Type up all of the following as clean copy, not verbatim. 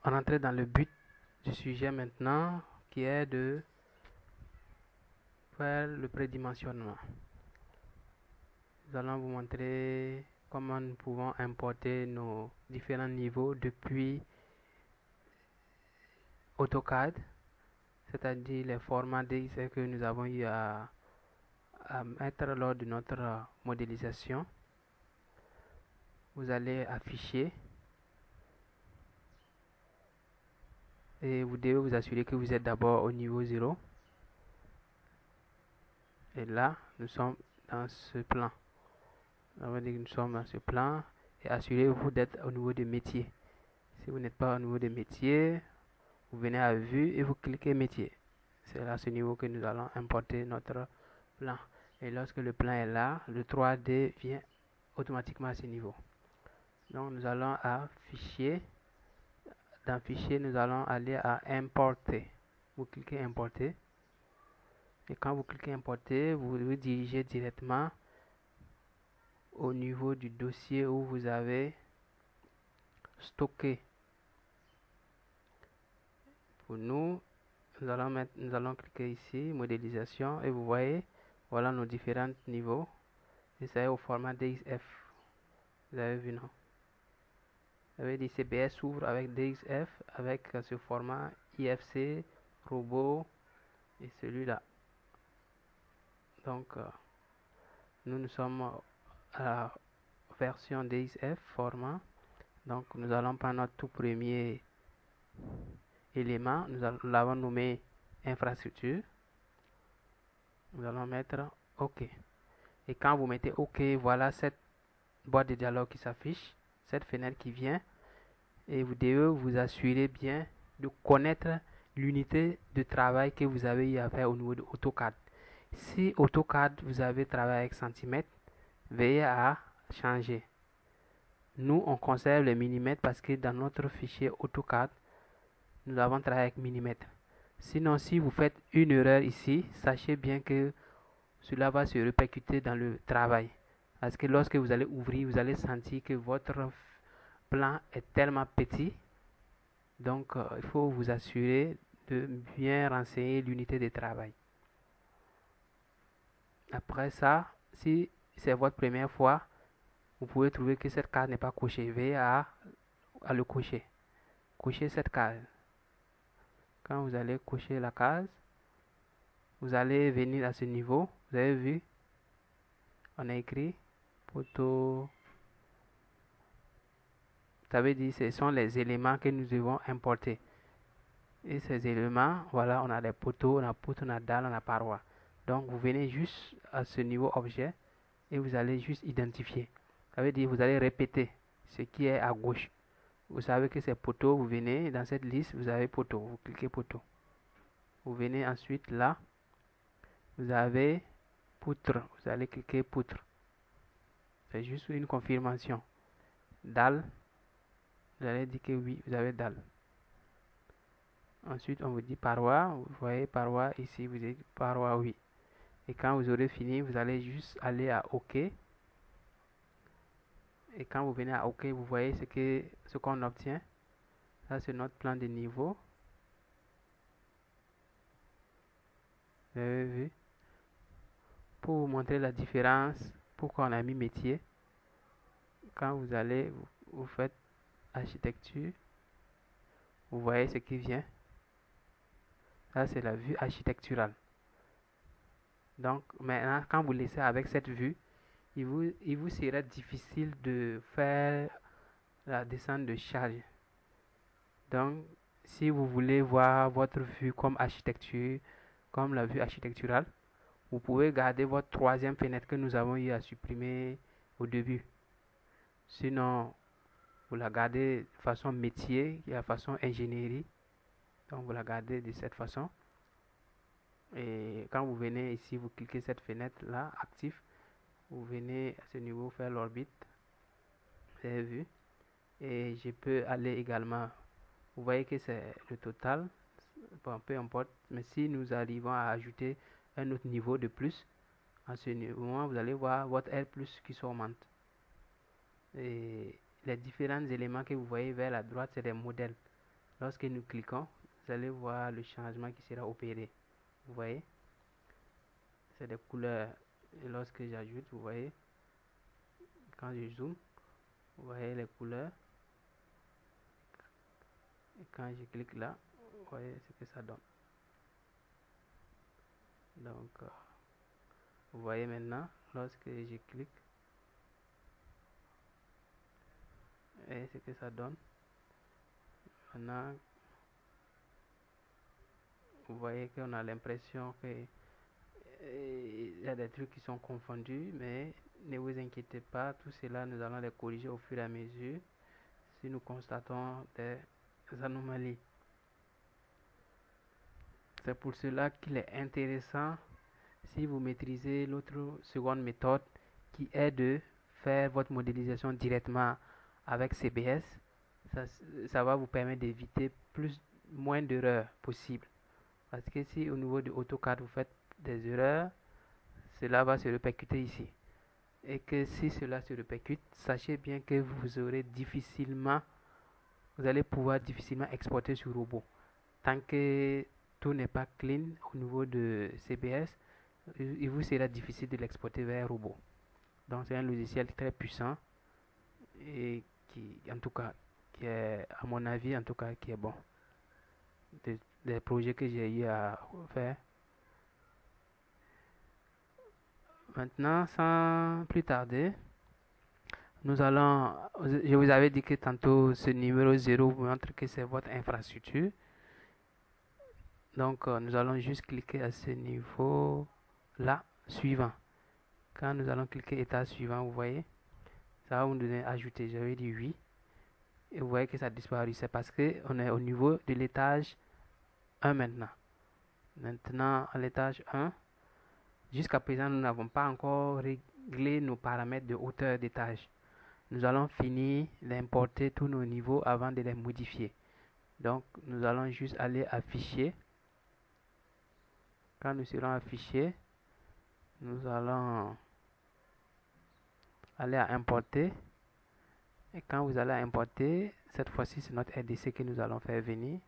on entre dans le but du sujet maintenant, qui est de faire le prédimensionnement. Nous allons vous montrer comment nous pouvons importer nos différents niveaux depuis AutoCAD, c'est-à-dire les formats DXF que nous avons eu à mettre lors de notre modélisation. Vous allez afficher et vous devez vous assurer que vous êtes d'abord au niveau 0. Et là, nous sommes dans ce plan. On va dire que nous sommes dans ce plan et assurez-vous d'être au niveau de métier. Si vous n'êtes pas au niveau de métier, vous venez à vue et vous cliquez métier. C'est à ce niveau que nous allons importer notre plan. Et lorsque le plan est là, le 3D vient automatiquement à ce niveau. Donc nous allons à fichier. Dans fichier, nous allons aller à importer. Vous cliquez importer. Et quand vous cliquez importer, vous vous dirigez directement au niveau du dossier où vous avez stocké. Pour nous allons cliquer ici, modélisation, et vous voyez, voilà nos différents niveaux. Et ça est au format DXF. Vous avez vu, non? Vous avez dit CBS s'ouvre avec DXF, avec ce format IFC, robot, et celui-là. Donc, nous sommes à la version DXF format. Donc, nous allons prendre notre tout premier élément. Nous l'avons nommé infrastructure. Nous allons mettre OK. Et quand vous mettez OK, voilà cette boîte de dialogue qui s'affiche, cette fenêtre qui vient. Et vous devez vous assurer bien de connaître l'unité de travail que vous avez eu à faire au niveau de AutoCAD. Si AutoCAD, vous avez travaillé avec centimètres, veuillez à changer. Nous, on conserve les millimètres parce que dans notre fichier AutoCAD, nous avons travaillé avec millimètres. Sinon, si vous faites une erreur ici, sachez bien que cela va se répercuter dans le travail. Parce que lorsque vous allez ouvrir, vous allez sentir que votre plan est tellement petit. Donc, il faut vous assurer de bien renseigner l'unité de travail. Après ça, si c'est votre première fois, vous pouvez trouver que cette case n'est pas cochée. Veillez à le cocher. Cochez cette case. Quand vous allez cocher la case, vous allez venir à ce niveau. Vous avez vu, on a écrit poteau. Ça veut dire que ce sont les éléments que nous devons importer. Et ces éléments, voilà, on a les poteaux, on a poutre, on a dalle, on a paroi. Donc vous venez juste à ce niveau objet et vous allez juste identifier. Ça veut dire que vous allez répéter ce qui est à gauche. Vous savez que c'est poteau, vous venez dans cette liste, vous avez poteau, vous cliquez poteau. Vous venez ensuite là, vous avez poutre, vous allez cliquer poutre. C'est juste une confirmation. Dalle, vous allez dire que oui, vous avez dalle. Ensuite, on vous dit paroi, vous voyez paroi ici, vous dites paroi oui. Et quand vous aurez fini, vous allez juste aller à OK. Et quand vous venez à OK, vous voyez ce qu'on obtient. Ça, c'est notre plan de niveau. Vous avez vu? Pour vous montrer la différence, pourquoi on a mis métier. Quand vous allez, vous faites architecture. Vous voyez ce qui vient. Ça, c'est la vue architecturale. Donc, maintenant, quand vous laissez avec cette vue, il vous sera difficile de faire la descente de charge. Donc, si vous voulez voir votre vue comme architecture, comme la vue architecturale, vous pouvez garder votre troisième fenêtre que nous avons eu à supprimer au début. Sinon, vous la gardez de façon métier, et de façon ingénierie. Donc, vous la gardez de cette façon. Et quand vous venez ici, vous cliquez cette fenêtre là, active. Vous venez à ce niveau faire l'orbite. Vous avez vu. Et je peux aller également. Vous voyez que c'est le total. Bon, peu importe. Mais si nous arrivons à ajouter un autre niveau de plus, à ce moment, vous allez voir votre R plus qui s'augmente. Et les différents éléments que vous voyez vers la droite, c'est des modèles. Lorsque nous cliquons, vous allez voir le changement qui sera opéré. Vous voyez, c'est des couleurs. Et lorsque j'ajoute, vous voyez, quand je zoome, vous voyez les couleurs. Et quand je clique là, vous voyez ce que ça donne. Donc, vous voyez maintenant, lorsque je clique, et ce que ça donne. Maintenant, vous voyez qu'on a l'impression que il y a des trucs qui sont confondus, mais ne vous inquiétez pas, tout cela nous allons les corriger au fur et à mesure si nous constatons des anomalies. C'est pour cela qu'il est intéressant, si vous maîtrisez l'autre seconde méthode qui est de faire votre modélisation directement avec CBS, ça va vous permettre d'éviter moins d'erreurs possibles. Parce que si au niveau de AutoCAD vous faites des erreurs, cela va se répercuter ici. Et que si cela se répercute, sachez bien que vous allez pouvoir difficilement exporter sur robot. Tant que tout n'est pas clean au niveau de CBS, il vous sera difficile de l'exporter vers robot. Donc c'est un logiciel très puissant et qui, en tout cas, qui est, à mon avis, en tout cas, qui est bon. Des projets que j'ai eu à faire. Maintenant, sans plus tarder, je vous avais dit que tantôt ce numéro 0 vous montre que c'est votre infrastructure. Donc, nous allons juste cliquer à ce niveau là, suivant. Quand nous allons cliquer état suivant, vous voyez, ça va vous donner ajouter. J'avais dit oui. Et vous voyez que ça a disparu. C'est parce qu'on est au niveau de l'étage 1 maintenant. Maintenant, à l'étage 1, jusqu'à présent, nous n'avons pas encore réglé nos paramètres de hauteur d'étage. Nous allons finir d'importer tous nos niveaux avant de les modifier. Donc, nous allons juste aller à Fichier. Quand nous serons à Fichier, nous allons aller à Importer. Et quand vous allez à Importer, cette fois-ci, c'est notre RDC que nous allons faire venir.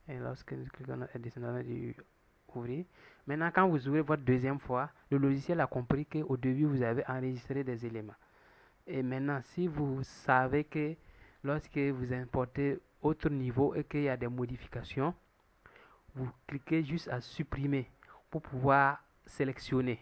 Et lorsque nous cliquons sur notre RDC, nous allons dire ouvrir. Maintenant, quand vous ouvrez votre deuxième fois, le logiciel a compris qu'au début, vous avez enregistré des éléments. Et maintenant, si vous savez que lorsque vous importez autre niveau et qu'il y a des modifications, vous cliquez juste à supprimer pour pouvoir sélectionner.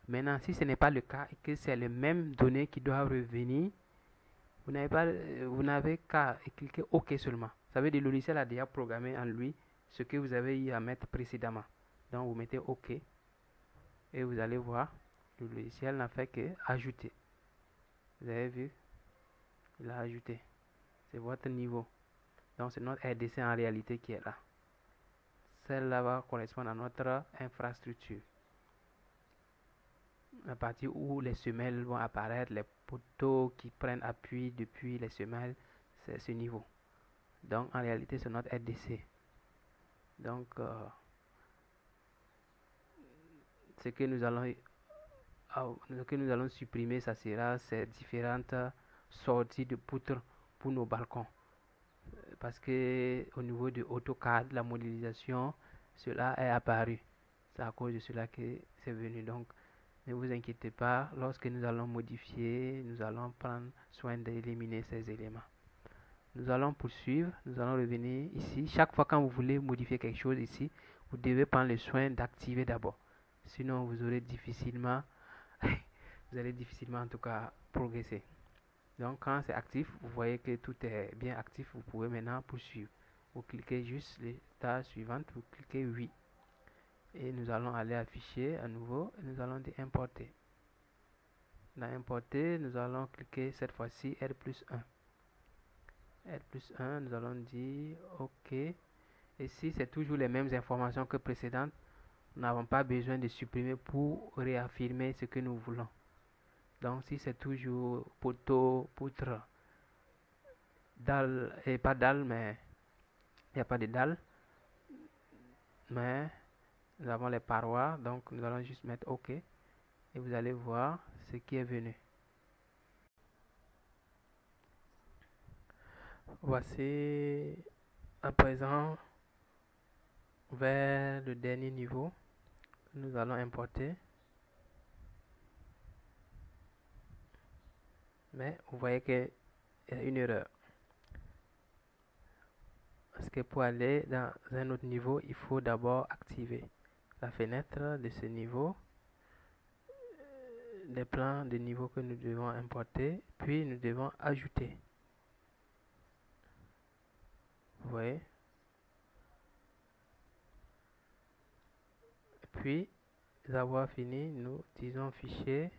Maintenant, si ce n'est pas le cas et que c'est les mêmes données qui doivent revenir, vous n'avez qu'à cliquer OK seulement. Ça veut dire que le logiciel a déjà programmé en lui ce que vous avez eu à mettre précédemment. Donc vous mettez OK et vous allez voir, le logiciel n'a fait que ajouter. Vous avez vu, il a ajouté. C'est votre niveau. Donc c'est notre RDC en réalité qui est là. Celle-là va correspondre à notre infrastructure. La partie où les semelles vont apparaître, les poteaux qui prennent appui depuis les semelles, c'est ce niveau. Donc en réalité c'est notre RDC. Donc ce que nous allons supprimer, ça sera ces différentes sorties de poutres pour nos balcons. Parce que au niveau de AutoCAD, la modélisation, cela est apparu. C'est à cause de cela que c'est venu. Donc ne vous inquiétez pas, lorsque nous allons modifier, nous allons prendre soin d'éliminer ces éléments. Nous allons poursuivre, nous allons revenir ici. Chaque fois quand vous voulez modifier quelque chose ici, vous devez prendre le soin d'activer d'abord. Sinon, vous allez difficilement en tout cas progresser. Donc quand c'est actif, vous voyez que tout est bien actif, vous pouvez maintenant poursuivre. Vous cliquez juste l'étape suivante, vous cliquez oui. Et nous allons aller à Fichier à nouveau et nous allons dire importer. Dans importer, nous allons cliquer cette fois-ci R plus 1. R plus 1, nous allons dire OK. Et si c'est toujours les mêmes informations que précédentes, nous n'avons pas besoin de supprimer pour réaffirmer ce que nous voulons. Donc si c'est toujours poteau, poutre, dalle, et pas dalle, mais il n'y a pas de dalle, mais nous avons les parois, donc nous allons juste mettre OK et vous allez voir ce qui est venu. Voici à présent vers le dernier niveau que nous allons importer. Mais vous voyez qu'il y a une erreur. Parce que pour aller dans un autre niveau, il faut d'abord activer la fenêtre de ce niveau, les plans de niveau que nous devons importer, puis nous devons ajouter. Vous voyez? Puis, avoir fini, nous disons fichier,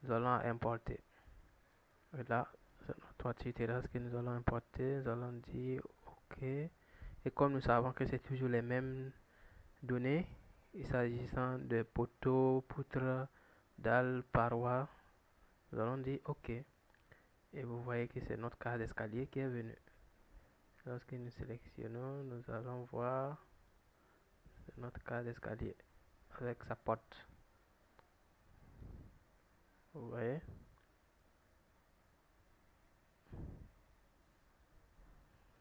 nous allons importer. Et là, c'est notre toiture terrasse que nous allons importer. Nous allons dire OK. Et comme nous savons que c'est toujours les mêmes données, il s'agissant de poteaux, poutres, dalles, parois, nous allons dire OK. Et vous voyez que c'est notre case d'escalier qui est venu. Lorsque nous sélectionnons, nous allons voir notre case d'escalier avec sa porte. Vous voyez?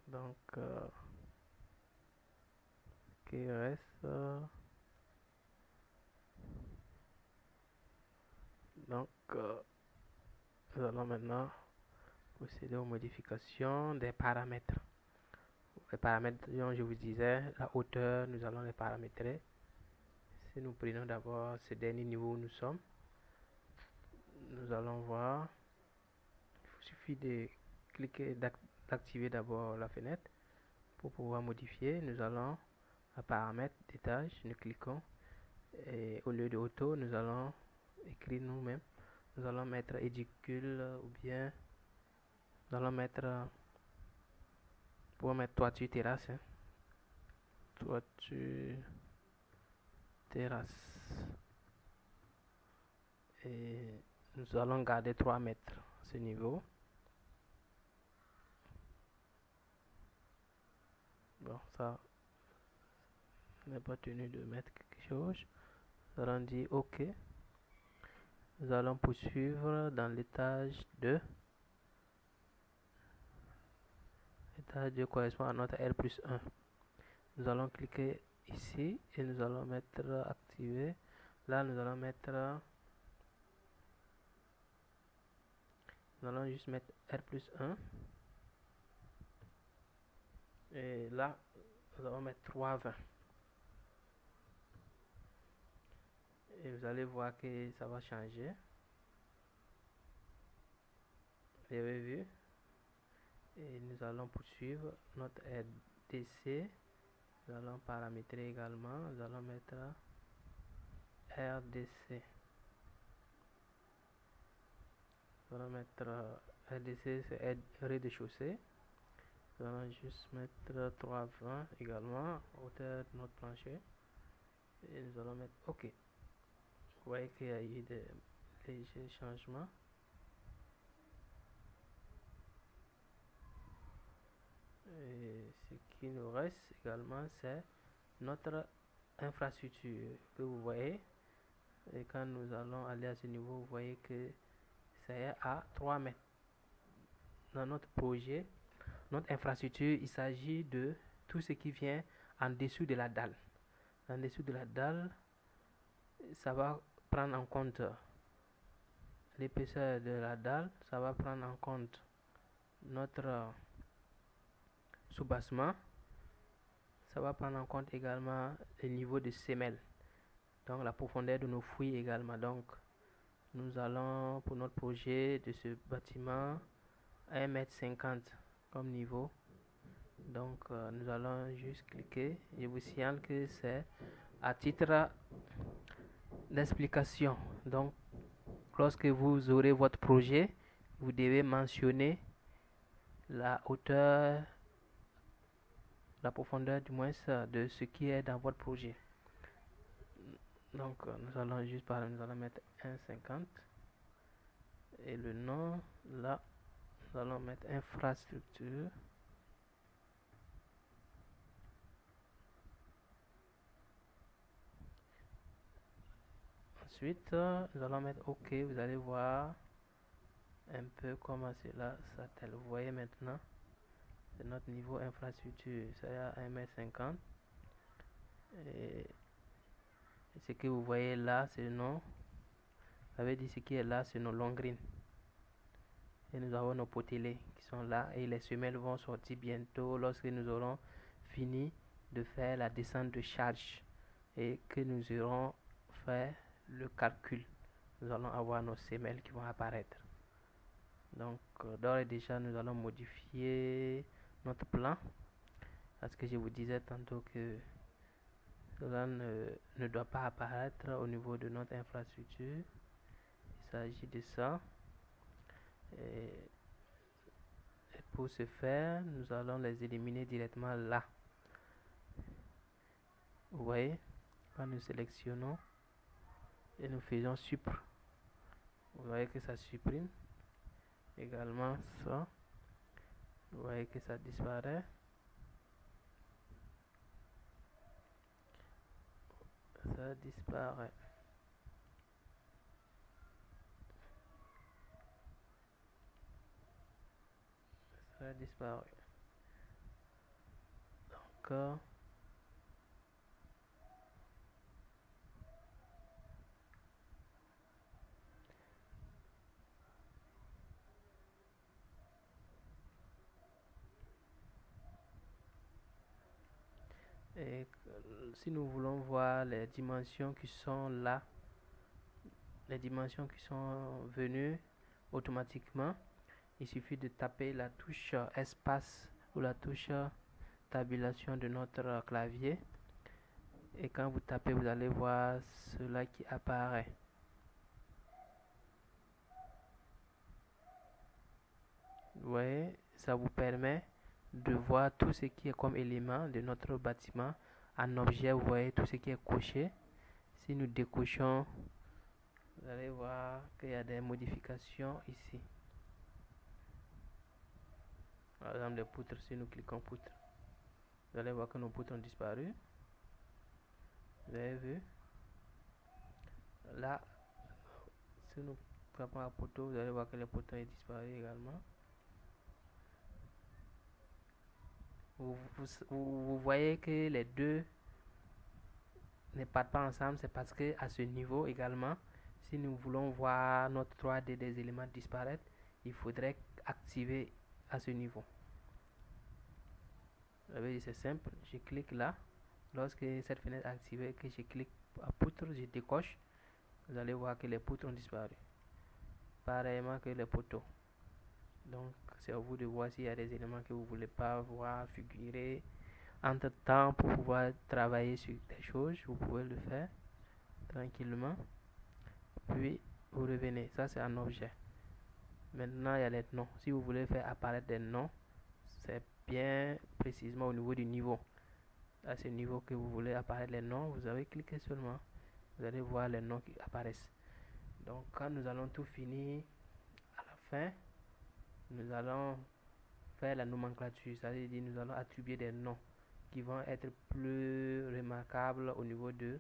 Donc, ce qui reste. Donc, nous allons maintenant procéder aux modifications des paramètres. Les paramètres, dont je vous disais, la hauteur, nous allons les paramétrer. Si nous prenons d'abord ce dernier niveau où nous sommes, nous allons voir. Il suffit de cliquer, d'activer d'abord la fenêtre pour pouvoir modifier. Nous allons à paramètres d'étage, nous cliquons et au lieu de auto, nous allons écrire nous-mêmes. Nous allons mettre édicule ou bien nous allons mettre pour mettre toiture terrasse. Toiture terrasse. Et nous allons garder 3 mètres à ce niveau. Bon, ça n'est pas tenu de mettre quelque chose. Nous allons dire OK. Nous allons poursuivre dans l'étage 2. L'étage 2 correspond à notre R plus 1. Nous allons cliquer ici et nous allons mettre activer. Là, nous allons mettre. Nous allons juste mettre R plus 1. Et là, nous allons mettre 3,20. Et vous allez voir que ça va changer. Vous avez vu? Et nous allons poursuivre notre RDC. Nous allons paramétrer également. Nous allons mettre RDC. Nous allons mettre RDC, c'est rez-de-chaussée. Nous allons juste mettre 3,20 également, hauteur de notre plancher. Et nous allons mettre OK. Vous voyez qu'il y a eu des légers changements. Et ce qui nous reste également, c'est notre infrastructure que vous voyez. Et quand nous allons aller à ce niveau, vous voyez que c'est à 3 mètres. Dans notre projet, notre infrastructure, il s'agit de tout ce qui vient en dessous de la dalle. En dessous de la dalle, ça va prendre en compte l'épaisseur de la dalle, ça va prendre en compte notre soubassement, ça va prendre en compte également le niveau de semelle, donc la profondeur de nos fouilles également. Donc, nous allons pour notre projet de ce bâtiment à 1,50 m comme niveau. Donc, nous allons juste cliquer. Je vous signale que c'est à titre d'explication. Donc, lorsque vous aurez votre projet, vous devez mentionner la hauteur, la profondeur du moins de ce qui est dans votre projet. Donc, nous allons juste nous allons mettre 1,50 et le nom là, nous allons mettre infrastructure. Ensuite, nous allons mettre OK. Vous allez voir un peu comment cela s'appelle. Vous voyez maintenant, c'est notre niveau infrastructure, c'est à 1,50 m. Et ce que vous voyez là, c'est nos, ça veut dire ce qui est là, c'est nos long greens. Et nous avons nos potelets qui sont là, et les semelles vont sortir bientôt lorsque nous aurons fini de faire la descente de charge et que nous aurons fait le calcul. Nous allons avoir nos semelles qui vont apparaître. Donc d'ores et déjà nous allons modifier notre plan, parce que je vous disais tantôt que cela ne doit pas apparaître au niveau de notre infrastructure. Il s'agit de ça. Et pour ce faire, nous allons les éliminer directement là. Vous voyez, quand nous sélectionnons et nous faisons supprimer, vous voyez que ça supprime. Également ça, vous voyez que ça disparaît. Ça disparaît. Ça a disparu. Donc et si nous voulons voir les dimensions qui sont là, les dimensions qui sont venues automatiquement, il suffit de taper la touche espace ou la touche tabulation de notre clavier, et quand vous tapez, vous allez voir cela qui apparaît. Vous voyez, ça vous permet de voir tout ce qui est comme élément de notre bâtiment en objet. Vous voyez tout ce qui est coché. Si nous décochons, vous allez voir qu'il y a des modifications ici. Par exemple, les poutres, si nous cliquons poutres, vous allez voir que nos poutres ont disparu. Vous avez vu? Là, si nous tapons la poteau, vous allez voir que les poteaux ont disparu également. Vous voyez que les deux ne partent pas ensemble, c'est parce que à ce niveau également, si nous voulons voir notre 3D des éléments disparaître, il faudrait activer à ce niveau. Vous voyez, c'est simple, je clique là. Lorsque cette fenêtre est activée, que je clique à poutre, je décoche, vous allez voir que les poutres ont disparu. Pareillement que les poteaux. Donc c'est à vous de voir s'il y a des éléments que vous ne voulez pas voir figurer. Entre temps, pour pouvoir travailler sur des choses, vous pouvez le faire tranquillement. Puis vous revenez. Ça, c'est un objet. Maintenant, il y a les noms. Si vous voulez faire apparaître des noms, c'est bien précisément au niveau du niveau. À ce niveau que vous voulez apparaître les noms, vous avez cliqué seulement. Vous allez voir les noms qui apparaissent. Donc, quand nous allons tout finir, à la fin, nous allons faire la nomenclature. C'est-à-dire, nous allons attribuer des noms qui vont être plus remarquables au niveau de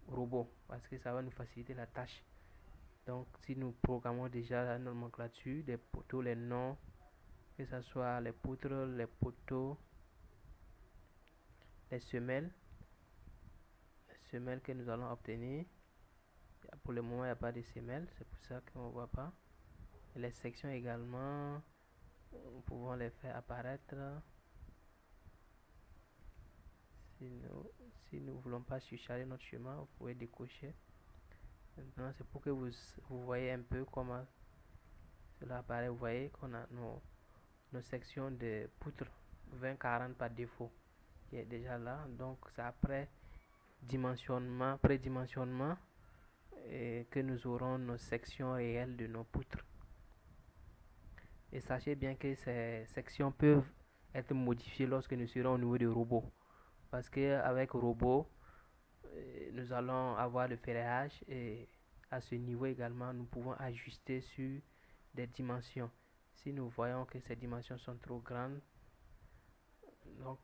robot, parce que ça va nous faciliter la tâche. Donc si nous programmons déjà la nomenclature des poteaux, les noms, que ce soit les poutres, les poteaux, les semelles que nous allons obtenir. Pour le moment, il n'y a pas de semelles, c'est pour ça qu'on ne voit pas. Et les sections également, nous pouvons les faire apparaître. Si nous ne voulons pas surcharger notre chemin, vous pouvez décocher. Maintenant, c'est pour que vous voyez un peu comment cela apparaît. Vous voyez qu'on a nos sections de poutres 20-40 par défaut qui est déjà là. Donc, c'est après dimensionnement, prédimensionnement, et que nous aurons nos sections réelles de nos poutres. Et sachez bien que ces sections peuvent être modifiées lorsque nous serons au niveau du robot. Parce qu'avec robot, nous allons avoir le ferrage, et à ce niveau également, nous pouvons ajuster sur des dimensions. Si nous voyons que ces dimensions sont trop grandes, donc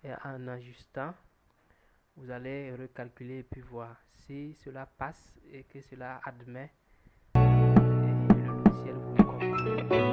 et en ajustant, vous allez recalculer et puis voir si cela passe et que cela admet, et le logiciel vous le confirme.